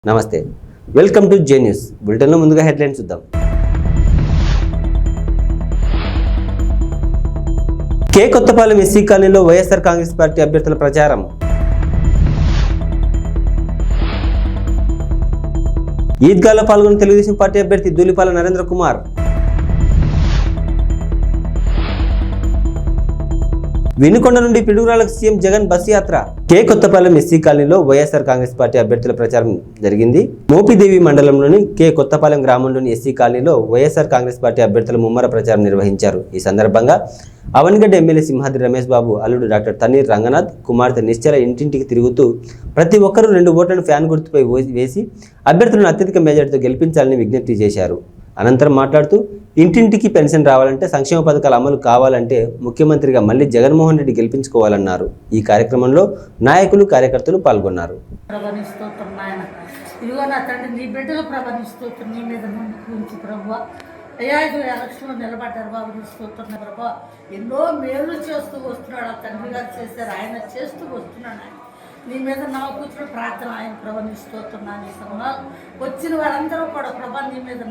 నమస్తే, welcome to J news బులెటిన్లో ముందుగా హెడ్లైన్స్ చూద్దాం. కే కొత్తపాలెం ఎస్సీ కాలనీలో వైఎస్ఆర్ కాంగ్రెస్ పార్టీ అభ్యర్థుల ప్రచారం. ఈద్గాలో పాల్గొన్న తెలుగుదేశం పార్టీ అభ్యర్థి ధూళిపాల నరేంద్ర కుమార్. వినుకొండ నుండి పిడుగురాలకు సీఎం జగన్ బస్ యాత్ర. కే కొత్తపాలెం ఎస్సీ కాలనీలో వైఎస్ఆర్ కాంగ్రెస్ పార్టీ అభ్యర్థుల ప్రచారం జరిగింది. మోపిదేవి మండలంలోని కే కొత్తపాలెం గ్రామంలోని ఎస్సీ కాలనీలో వైఎస్ఆర్ కాంగ్రెస్ పార్టీ అభ్యర్థుల ముమ్మర ప్రచారం నిర్వహించారు. ఈ సందర్భంగా అవనిగడ్డ ఎమ్మెల్యే సింహాద్రి రమేష్ బాబు అల్లుడు డాక్టర్ తన్నీర్ రంగనాథ్ కుమార్తె నిశ్చల ఇంటింటికి తిరుగుతూ ప్రతి ఒక్కరూ 2 ఓట్లను ఫ్యాన్ గుర్తుపై వేసి అభ్యర్థులను అత్యధిక మెజార్టీతో గెలిపించాలని విజ్ఞప్తి చేశారు. అనంతరం మాట్లాడుతూ ఇంటింటికి పెన్షన్ రావాలంటే, సంక్షేమ పథకాల అమలు కావాలంటే ముఖ్యమంత్రిగా మళ్ళీ జగన్మోహన్ రెడ్డి గెలిపించుకోవాలన్నారు. ఈ కార్యక్రమంలో నాయకులు, కార్యకర్తలు పాల్గొన్నారు. ఎలక్షన్లో నిలబడ్డారు బాబు, తీసుకొస్తున్న ప్రభా ఎన్నో మేలు చేస్తూ వస్తున్నాడు. ఆ తండ్రి గారు చేశారు, ఆయన చేస్తూ వస్తున్నాడు. ఆయన నీ మీద కూర్చుని ప్రార్థన ఆయన ప్రభా నిస్తుతున్నాను. ఈ సమయంలో వచ్చిన వారందరూ కూడా ప్రభా నీ మీద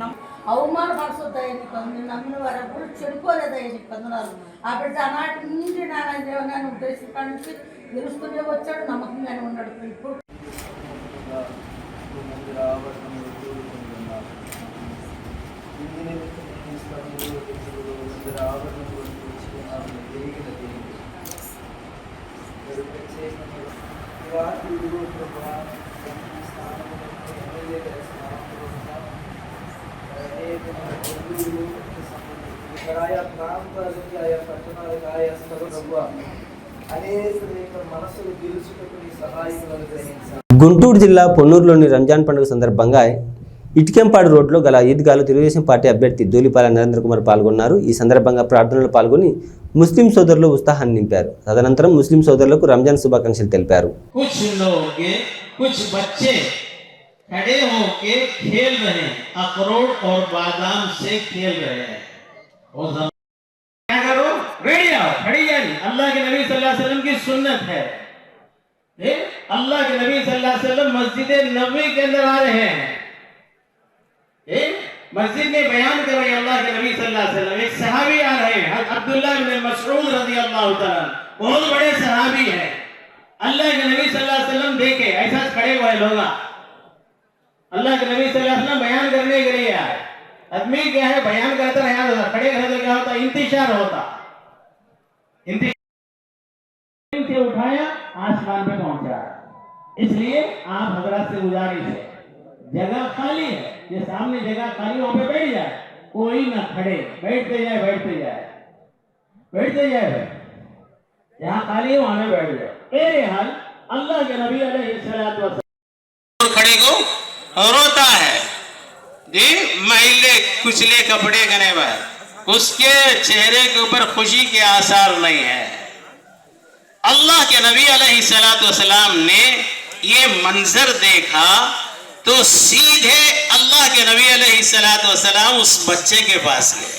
అవమానపరచొద్దయ్య, నీకు నేను నమ్మిన వారు ఎప్పుడు చెడిపోలేదయ్య, నీకు వందనాలు. ఆ బిడ్డ ఆనాటి నుండి నారాయణ దేవనాన్ని ఉద్దేశం కాడి నుంచి గెలుస్తూనే వచ్చాడు, నమ్మకంగానే ఉన్నాడు. ఇప్పుడు గుంటూరు జిల్లా పొన్నూరులోని రంజాన్ పండుగ సందర్భంగా ఇటికెంపాడు రోడ్లో గల ఈద్గాలో తెలుగుదేశం పార్టీ అభ్యర్థి ధూళిపాల నరేంద్ర కుమార్ పాల్గొన్నారు. ఈ సందర్భంగా ప్రార్థనలో పాల్గొని ముస్లిం సోదరులు ఉత్సాహాన్ని నింపారు. తదనంతరం ముస్లిం సోదరులకు రంజాన్ శుభాకాంక్షలు తెలిపారు. अल्लाह के नबी सल्लल्लाहु अलैहि वसल्लम मस्जिद नबवी के अंदर आ रहे हैं। मस्जिद में बयान कर रहे हैं अल्लाह के नबी सल्लल्लाहु अलैहि वसल्लम। एक सहाबी आ रहे हैं, अब्दुल्लाह इब्न मसऊद रज़ियल्लाहु ताला, बहुत बड़े सहाबी हैं। अल्लाह के नबी सल्लल्लाहु अलैहि वसल्लम देखे ऐसा खड़े हुए लोग, अल्लाह के नबी सल्लल्लाहु अलैहि वसल्लम बयान करने के लिए आए। आदमी क्या है, बयान करता रहा, खड़े रहने क्या होता, इंतजार होता, से उठाया आसमान पे पहुंचा। इसलिए आप हजरत से गुजारिश है, जगह खाली है, ये सामने जगह खाली, वहां पे बैठ जाए, कोई ना खड़े, बैठते जाए बैठते जाए बैठते जाए, जहां खाली है वहां में बैठ जाए। मेरे हाल अल्लाह के नबी अलैहिस्सलातु वस्सलाम खड़े को रोता है जी, मैले कुचले कपड़े गने भाई, उसके चेहरे के ऊपर खुशी के आसार नहीं है। अल्लाह के नबी अलैहिस्सलातु वस्सलाम ने ये मंजर देखा तो सीधे अल्लाह के नबी अलैहिस्सलातु वस्सलाम उस बच्चे के पास गए.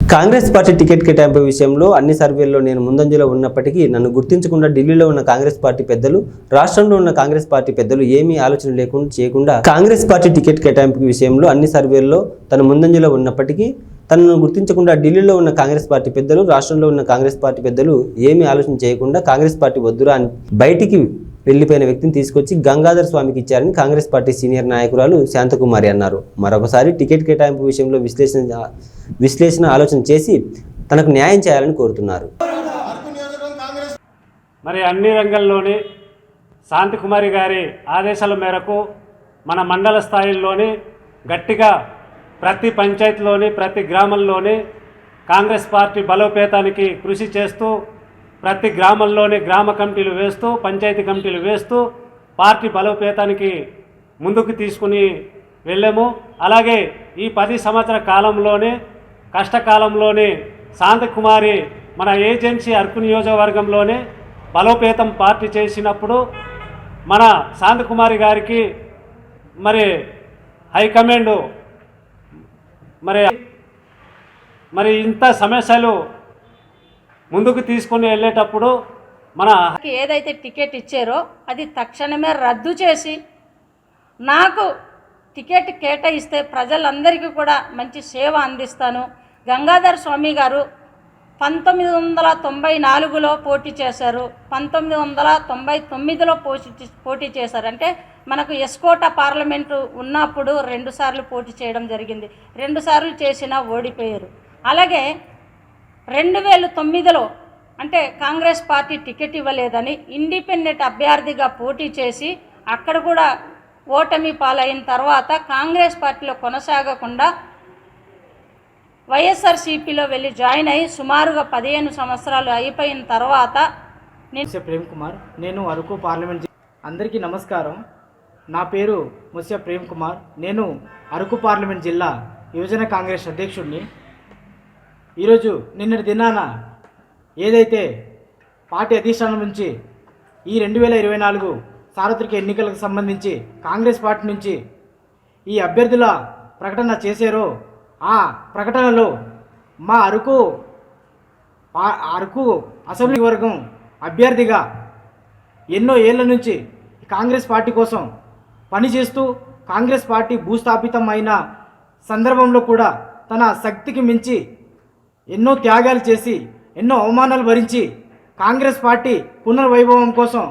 కాంగ్రెస్ పార్టీ టికెట్ కేటాయింపు విషయంలో అన్ని సర్వేల్లో నేను ముందంజలో ఉన్నప్పటికీ నన్ను గుర్తించకుండా ఢిల్లీలో ఉన్న కాంగ్రెస్ పార్టీ పెద్దలు, రాష్ట్రంలో ఉన్న కాంగ్రెస్ పార్టీ పెద్దలు ఏమీ ఆలోచన చేయకుండా కాంగ్రెస్ పార్టీ టికెట్ కేటాయింపు విషయంలో అన్ని సర్వేల్లో తను ముందంజలో ఉన్నప్పటికీ తనను గుర్తించకుండా ఢిల్లీలో ఉన్న కాంగ్రెస్ పార్టీ పెద్దలు, రాష్ట్రంలో ఉన్న కాంగ్రెస్ పార్టీ పెద్దలు ఏమీ ఆలోచన చేయకుండా కాంగ్రెస్ పార్టీ వద్దురా అని బయటికి వెళ్లిపోయిన వ్యక్తిని తీసుకొచ్చి గంగాధర్ స్వామికి ఇచ్చారని కాంగ్రెస్ పార్టీ సీనియర్ నాయకురాలు శాంతకుమారి అన్నారు. మరొకసారి టికెట్ కేటాయింపు విషయంలో విశ్లేషణ ఆలోచన చేసి తనకు న్యాయం చేయాలని కోరుతున్నారు. మరి అన్ని రంగాల్లోని శాంతకుమారి గారి ఆదేశాల మేరకు మన మండల స్థాయిల్లోని గట్టిగా ప్రతి పంచాయతీలోని, ప్రతి గ్రామంలోని కాంగ్రెస్ పార్టీ బలోపేతానికి కృషి చేస్తూ, ప్రతి గ్రామంలోని గ్రామ కమిటీలు వేస్తూ, పంచాయతీ కమిటీలు వేస్తూ పార్టీ బలోపేతానికి ముందుకు తీసుకుని వెళ్ళాము. అలాగే ఈ 10 సంవత్సరాల కాలంలోనే, కష్టకాలంలోనే శాంతకుమారి మన ఏజెన్సీ అరకు నియోజకవర్గంలోనే బలోపేతం పార్టీ చేసినప్పుడు మన శాంతకుమారి గారికి మరి హైకమాండ్ మరి ఇంత సమస్యలు ముందుకు తీసుకుని వెళ్ళేటప్పుడు మన ఏదైతే టికెట్ ఇచ్చారో అది తక్షణమే రద్దు చేసి నాకు టికెట్ కేటాయిస్తే ప్రజలందరికీ కూడా మంచి సేవ అందిస్తాను. గంగాధర్ స్వామి గారు 1994లో పోటీ చేశారు, 1999లో పోటీ చేశారు. అంటే మనకు ఎస్కోట పార్లమెంటు ఉన్నప్పుడు 2 సార్లు పోటీ చేయడం జరిగింది. 2 సార్లు చేసినా ఓడిపోయారు. అలాగే 2009లో అంటే కాంగ్రెస్ పార్టీ టికెట్ ఇవ్వలేదని ఇండిపెండెంట్ అభ్యర్థిగా పోటీ చేసి అక్కడ కూడా ఓటమి పాలైన తర్వాత కాంగ్రెస్ పార్టీలో కొనసాగకుండా వైఎస్ఆర్సీపీలో వెళ్ళి జాయిన్ అయ్యి సుమారుగా 15 సంవత్సరాలు అయిపోయిన తర్వాత ముస్య ప్రేమ్ కుమార్, నేను అరకు పార్లమెంట్ అందరికీ నమస్కారం. నా పేరు ముస్య ప్రేమ్ కుమార్. నేను అరకు పార్లమెంట్ జిల్లా యువజన కాంగ్రెస్ అధ్యక్షుడిని. ఈరోజు నిన్నటి దినాన ఏదైతే పార్టీ అధిష్టానం నుంచి ఈ 2024 సార్వత్రిక ఎన్నికలకు సంబంధించి కాంగ్రెస్ పార్టీ నుంచి ఈ అభ్యర్థుల ప్రకటన చేశారో ఆ ప్రకటనలో మా అరకు అసెంబ్లీ వర్గం అభ్యర్థిగా ఎన్నో ఏళ్ల నుంచి కాంగ్రెస్ పార్టీ కోసం పనిచేస్తూ కాంగ్రెస్ పార్టీ భూస్థాపితం అయిన సందర్భంలో కూడా తన శక్తికి మించి ఎన్నో త్యాగాలు చేసి ఎన్నో అవమానాలు భరించి కాంగ్రెస్ పార్టీ పునర్వైభవం కోసం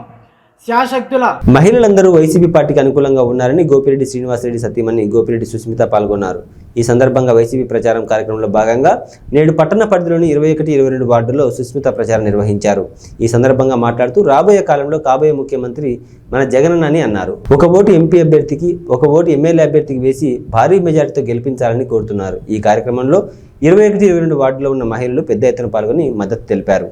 శాశక్తుల మహిళలందరూ వైసీపీ పార్టీకి అనుకూలంగా ఉన్నారని గోపిరెడ్డి శ్రీనివాసరెడ్డి సతీమణి గోపిరెడ్డి సుస్మిత పాల్గొన్నారు. ఈ సందర్భంగా వైసీపీ ప్రచారం కార్యక్రమంలో భాగంగా నేడు పట్టణ పరిధిలోని 21, 22 వార్డుల్లో సుస్మిత ప్రచారం నిర్వహించారు. ఈ సందర్భంగా మాట్లాడుతూ రాబోయే కాలంలో కాబోయే ముఖ్యమంత్రి మన జగన్ అని అన్నారు. 1 ఓటు ఎంపీ అభ్యర్థికి 1 ఓటు ఎమ్మెల్యే అభ్యర్థికి వేసి భారీ మెజార్టీతో గెలిపించాలని కోరుతున్నారు. ఈ కార్యక్రమంలో 21, 22 వార్డులో ఉన్న మహిళలు పెద్ద ఎత్తున పాల్గొని మద్దతు తెలిపారు.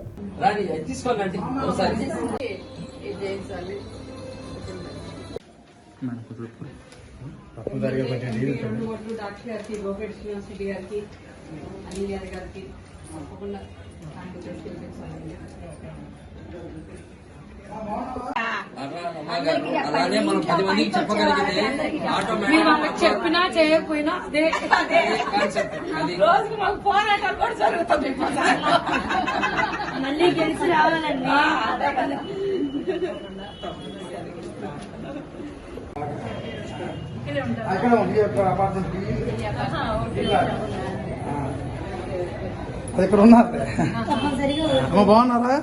అలానే మనం 10 మందికి చెప్పగలిగితే చెప్పినా చేయకపోయినా రోజుకి మాకు పోరాటాలు కూడా జరుగుతుంది. మళ్ళీ గెలిచి రావాలండి. ఇక్కడ ఉన్నారు బాగున్నారా?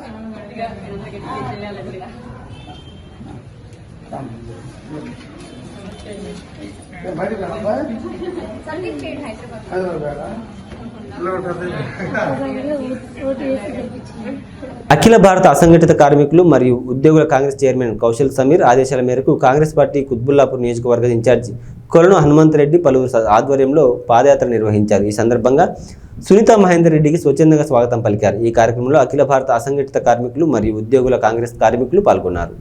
అఖిల భారత అసంఘటిత కార్మికులు మరియు ఉద్యోగుల కాంగ్రెస్ చైర్మన్ కౌశల్ సమీర్ ఆదేశాల మేరకు కాంగ్రెస్ పార్టీ కుత్బుల్లాపూర్ నియోజకవర్గ ఇన్ఛార్జి కొలను హనుమంత్ రెడ్డి పలువురు ఆధ్వర్యంలో పాదయాత్ర నిర్వహించారు. ఈ సందర్భంగా సునీత మహేందర్ రెడ్డికి స్వచ్ఛందంగా స్వాగతం పలికారు. ఈ కార్యక్రమంలో అఖిల భారత అసంఘటిత కార్మికులు మరియు ఉద్యోగుల కాంగ్రెస్ కార్మికులు పాల్గొన్నారు.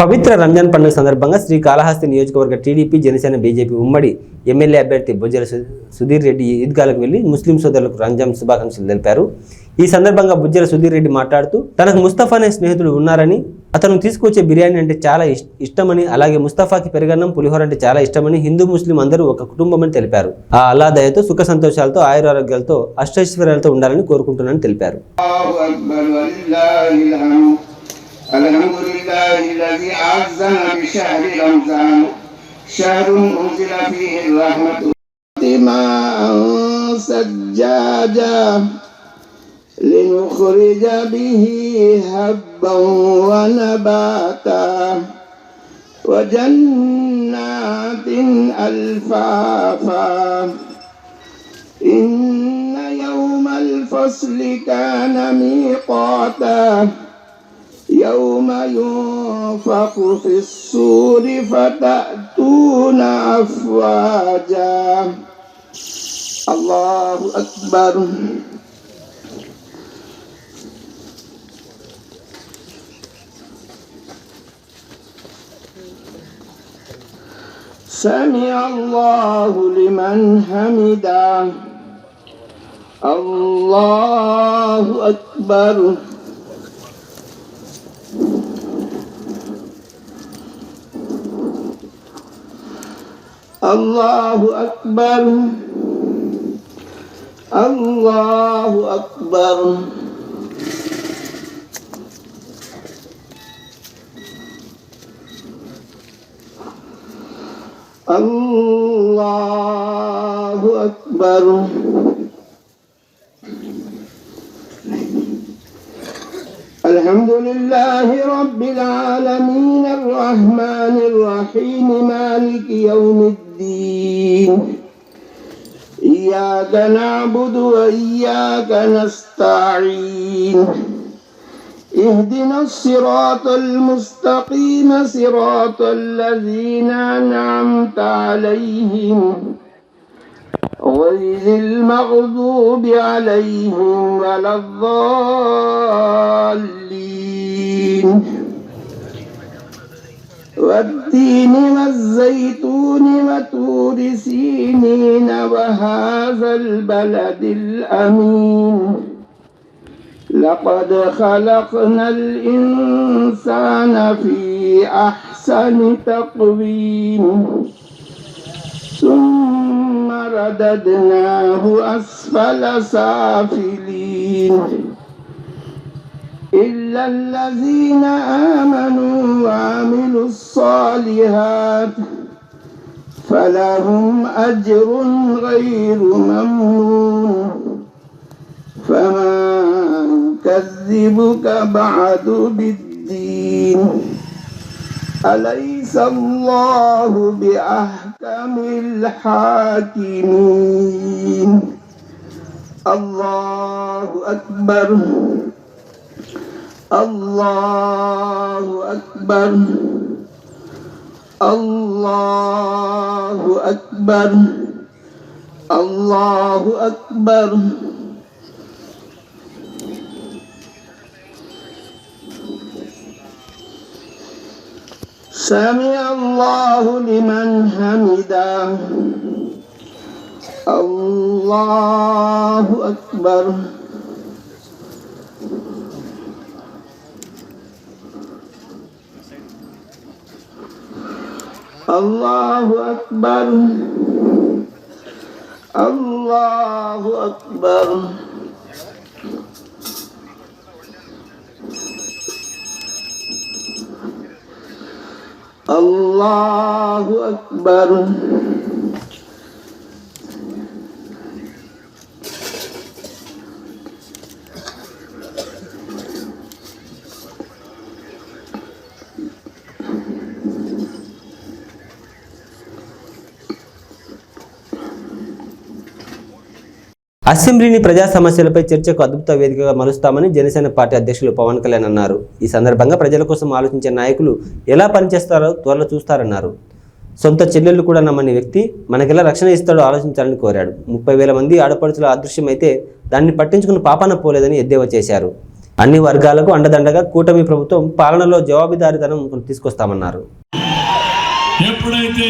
పవిత్ర రంజాన్ పండుగ సందర్భంగా శ్రీకాళహస్తి నియోజకవర్గ టీడీపీ జనసేన బీజేపీ ఉమ్మడి ఎమ్మెల్యే అభ్యర్థి బొజ్జల సుధీర్ రెడ్డి ఈద్గాలకు వెళ్లి ముస్లిం సోదరులకు రంజాన్ శుభాకాంక్షలు తెలిపారు. ఈ సందర్భంగా బొజ్జల సుధీర్ రెడ్డి మాట్లాడుతూ తనకు ముస్తఫా అనే స్నేహితుడు ఉన్నారని అతను తీసుకొచ్చే బిర్యానీ అంటే చాలా ఇష్టమని, అలాగే ముస్తఫాకి పెరుగన్నం, పులిహోర అంటే చాలా ఇష్టమని హిందూ ముస్లిం అందరూ ఒక కుటుంబమని తెలిపారు. ఆ అల్లా దయతో సుఖ సంతోషాలతో ఆయురారోగ్యాలతో అష్టైశ్వర్యాలతో ఉండాలని కోరుకుంటున్నానని తెలిపారు. لنخرج به هبا ونباتا وجنات ألفافا إن يوم الفصل كان ميقاتا يوم ينفخ في الصور فتأتون أفواجا الله أكبر سمع الله لمن حمده الله أكبر الله أكبر الله أكبر الله أكبر الحمد لله رب العالمين الرحمن الرحيم مالك يوم الدين إياك نعبد وإياك نستعين اهدنا الصراط المستقيم صراط الذين أنعمت عليهم غير المغضوب عليهم ولا الضالين والتين والزيتون وطور سينين وهذا البلد الأمين لقد خلقنا الإنسان في أحسن تقويم ثم رددناه أسفل سافلين إلا الذين آمنوا وعملوا الصالحات فلهم أجر غير ممنون فما كذبك بعد بالدين أليس الله بأحكم الحاكمين الله أكبر الله أكبر الله أكبر الله أكبر سمع الله لمن حمده الله أكبر الله أكبر الله أكبر الله أكبر అసెంబ్లీని ప్రజా సమస్యలపై చర్చకు అద్భుత వేదికగా మలుస్తామని జనసేన పార్టీ అధ్యక్షులు పవన్ కళ్యాణ్ అన్నారు. ఈ సందర్భంగా ప్రజల కోసం ఆలోచించే నాయకులు ఎలా పనిచేస్తారో త్వరలో చూస్తారన్నారు. సొంత చెల్లెళ్ళు కూడా నమ్మని వ్యక్తి మనకెలా రక్షణ ఇస్తాడో ఆలోచించాలని కోరాడు. 30,000 మంది ఆడపడుచుల అదృశ్యమైతే దాన్ని పట్టించుకున్న పాపాన పోలేదని ఎద్దేవా చేశారు. అన్ని వర్గాలకు అండదండగా కూటమి ప్రభుత్వం పాలనలో జవాబుదారీతనం తీసుకొస్తామన్నారు. ఎప్పుడైతే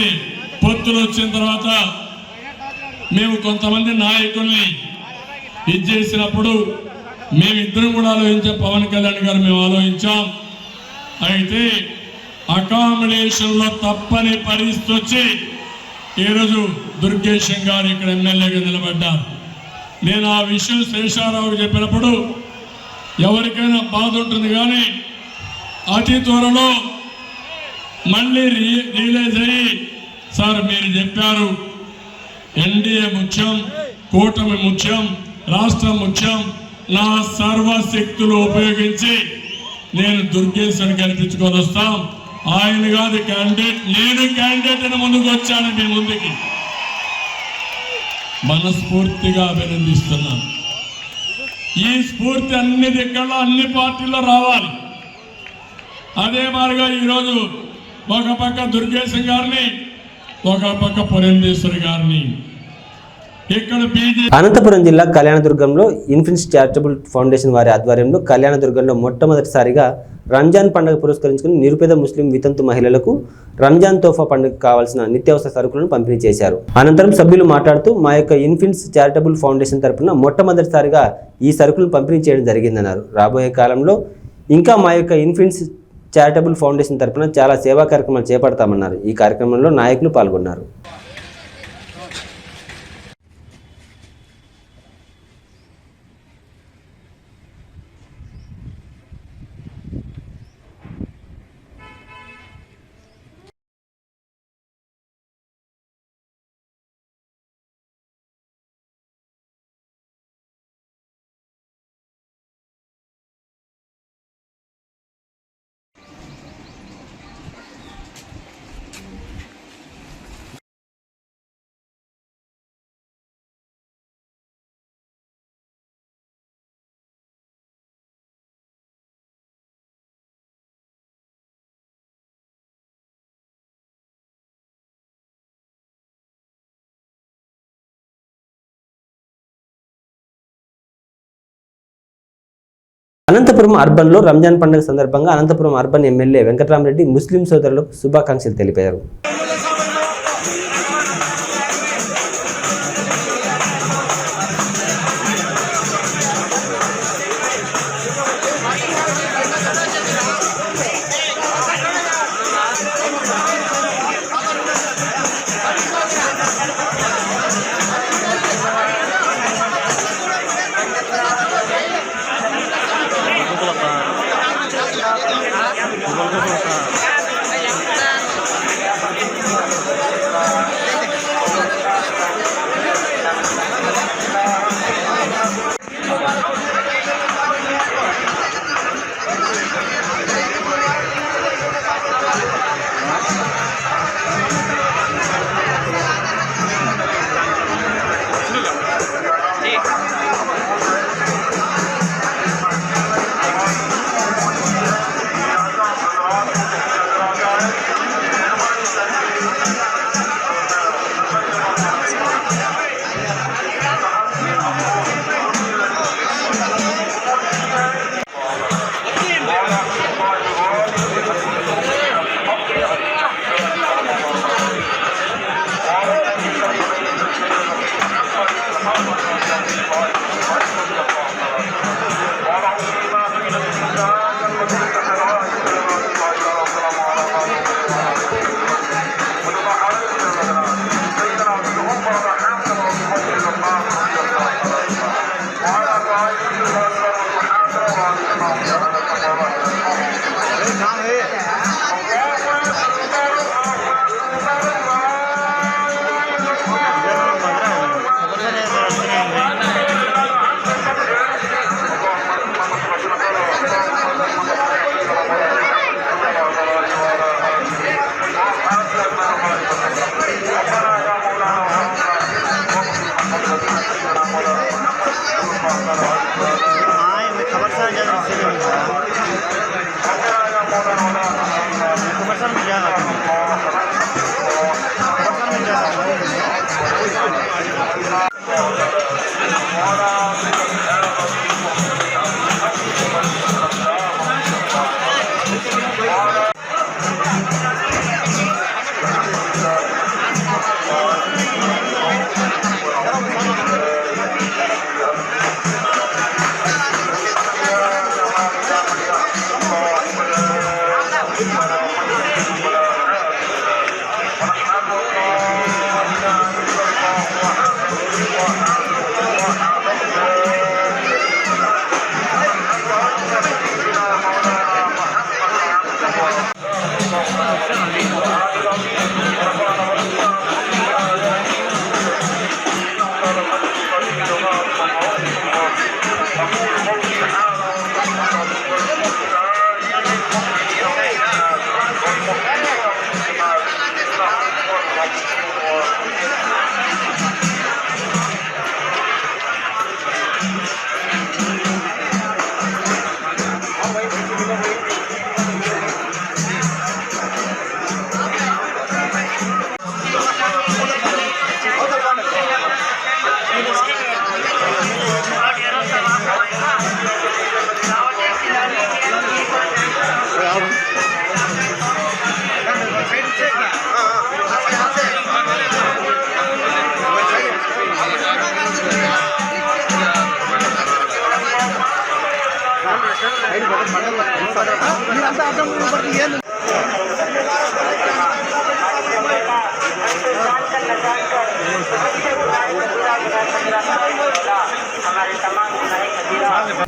పొత్తులు వచ్చిన తర్వాత మేము కొంతమంది నాయకుల్ని చేసినప్పుడు మేమిద్దరం కూడా ఆలోచించాం. పవన్ కళ్యాణ్ గారు మేము ఆలోచించాం. అయితే అకామిడేషన్లో తప్పని పరిస్థితి వచ్చి ఈరోజు దుర్గేశం గారు ఇక్కడ ఎమ్మెల్యేగా నిలబడ్డారు. నేను ఆ విషయం శేషారావుకి చెప్పినప్పుడు ఎవరికైనా బాధ ఉంటుంది, కానీ అతి త్వరలో మళ్ళీ రియలైజ్ అయ్యి, సార్ మీరు చెప్పారు ఎన్డీఏ ముఖ్యం, కూటమి ముఖ్యం, రాష్ట్రం ముఖ్యం, నా సర్వశక్తులు ఉపయోగించి నేను దుర్గేశ్వరిని గెలిపించుకొని వస్తాం, ఆయన కాదు క్యాండిడేట్, నేను క్యాండిడేట్ అని ముందుకు వచ్చాను మీ ముందుకి. మనస్ఫూర్తిగా అభినందిస్తున్నాను. ఈ స్ఫూర్తి అన్ని దిక్కల్లో అన్ని పార్టీల్లో రావాలి. అదే మాదిరిగా ఈరోజు ఒక పక్క దుర్గేశం గారిని, ఒక పక్క పురంధేశ్వరి గారిని ఇక్కడ అనంతపురం జిల్లా కళ్యాణదుర్గంలో ఇన్ఫినిట్స్ చారిటబుల్ ఫౌండేషన్ వారి ఆధ్వర్యంలో కళ్యాణదుర్గంలో మొట్టమొదటిసారిగా రంజాన్ పండుగ పురస్కరించుకుని నిరుపేద ముస్లిం వితంతు మహిళలకు రంజాన్ తోఫా పండుగకు కావాల్సిన నిత్యావసర సరుకులను పంపిణీ చేశారు. అనంతరం సభ్యులు మాట్లాడుతూ మా యొక్క ఇన్ఫినిట్స్ చారిటబుల్ ఫౌండేషన్ తరఫున మొట్టమొదటిసారిగా ఈ సరుకులను పంపిణీ చేయడం జరిగిందన్నారు. రాబోయే కాలంలో ఇంకా మా యొక్క ఇన్ఫినిట్స్ చారిటబుల్ ఫౌండేషన్ తరఫున చాలా సేవా కార్యక్రమాలు చేపడతామన్నారు. ఈ కార్యక్రమంలో నాయకులు పాల్గొన్నారు. అనంతపురం అర్బన్లో రంజాన్ పండుగ సందర్భంగా అనంతపురం అర్బన్ ఎమ్మెల్యే వెంకటరామరెడ్డి ముస్లిం సోదరులకు శుభాకాంక్షలు తెలిపారు.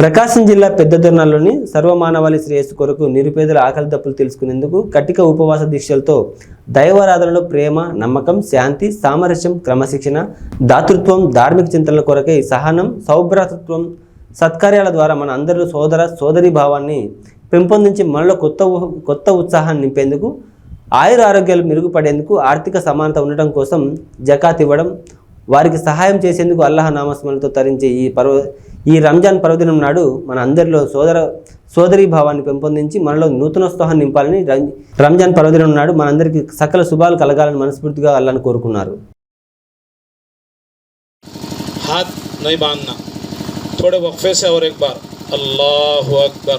ప్రకాశం జిల్లా పెద్దదొర్నాల్లోని సర్వమానవాళి శ్రేయస్సు కొరకు నిరుపేదల ఆకలి దప్పులు తెలుసుకునేందుకు కటిక ఉపవాస దీక్షలతో దైవారాధనలో ప్రేమ, నమ్మకం, శాంతి, సామరస్యం, క్రమశిక్షణ, దాతృత్వం, ధార్మిక చింతనల కొరకై సహనం, సౌభ్రాతృత్వం, సత్కార్యాల ద్వారా మన అందరిలో సోదరీ భావాన్ని పెంపొందించి మనలో కొత్త ఉత్సాహాన్ని నింపేందుకు, ఆయుర ఆరోగ్యాలు మెరుగుపడేందుకు, ఆర్థిక సమానత ఉండటం కోసం జకాత్ ఇవ్వడం, వారికి సహాయం చేసేందుకు అల్లాహ్ నామస్మరణతో తరించే ఈ రంజాన్ పర్వదినం నాడు మన అందరిలో సోదరీ భావాన్ని పెంపొందించి మనలో నూతనోత్సాహాన్ని నింపాలని రంజాన్ పర్వదినం నాడు మనందరికీ సకల శుభాలు కలగాలని మనస్ఫూర్తిగా అల్లాహ్ని కోరుకున్నారు. हाथ नहीं बांधना, थोड़े वक्फे से और एक बार अल्लाह अकबर.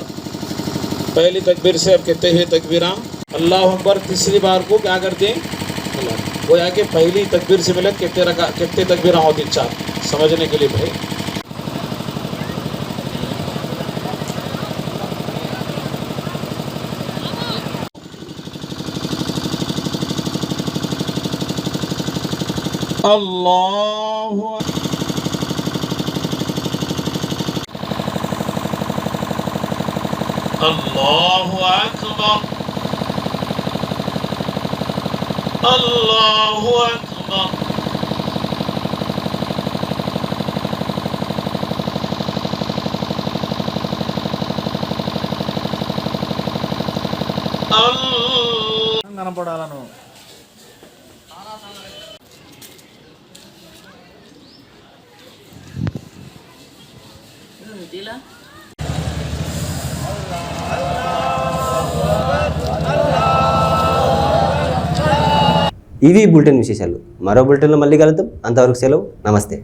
पहली तकबीर से अब कहते हैं तकबीरा अल्लाह अकबर. तीसरी बार को क्या करते हैं वो आके पहली तकबीर से मिले कितने तकबीरा होती 4 समझने के लिए भाई. अल्लाह अल्लाहु अकबर अल्लाहु अकबर. కనపడాలను ఇవి బులెటిన్ విశేషాలు. మరో బులెటిన్లో మళ్ళీ కలుద్దాం. అంతవరకు సెలవు. నమస్తే.